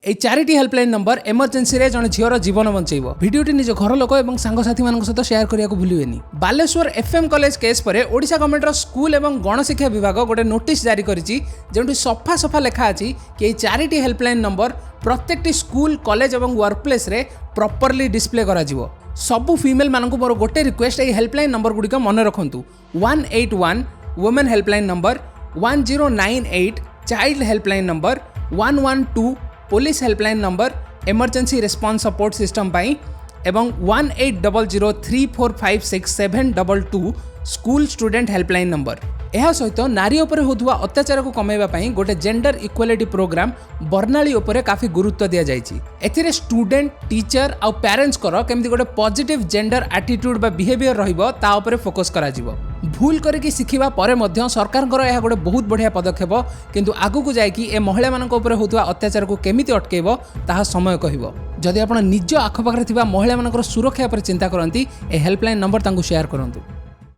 এই charity হেল্পলাइन number emergency रे जने झीवर जीवन बंचेइबो। भिडियोटी निज घर लोक और सांगसाथी मान सहित शेयर करिया को भूलिबेनी। बालेश्वर एफएम कॉलेज केस पर ओडिशा गवर्नमेंट स्कूल और गणशिक्षा विभाग गोटे नोटिस जारी करिछि जेउठी सफा सफा लेखा अछि कि এই চ্যারিটি हेल्पलाइन नंबर प्रत्येकटी स्कूल कॉलेज और वर्क प्लेस रे प्रॉपर्ली डिस्प्ले करा जिवो। सबु फीमेल मानकु मोर गोटे रिक्वेस्ट এই हेल्पलाइन नंबर गुडी मन रखंतु 181 women helpline number 1098 child helpline number 112 police helpline number emergency response support system पाई एवं 1800345672 स्कूल स्टूडेंट हेल्पलाइन नंबर। यह सहित नारी उपर होथुवा अत्याचार को कमेवा पाई गोटे जेंडर इक्वालिटी प्रोग्राम बर्णाली उपर काफी गुरुत्व दिया जायछि। एथिरे स्टूडेंट टीचर आ पेरेंट्स कर केमति गोटे पॉजिटिव जेंडर एटीट्यूड बा बिहेवियर रहिबो ता उपर फोकस करा जिवो। भूल करके शिखिबा परे मध्य सरकार यह गोटे बहुत बढ़िया पदक्षेप किंतु आगु को जायकि ए महिला मानक उपर होथुवा अत्याचार को केमिति अटकेबो ताहा समय कहिबो। जदि आपण निज आखपाखरे थिबा महिला मानकर सुरक्षा पर चिंता करंती ए हेल्पलाइन नंबर तांकु शेयर करंतु।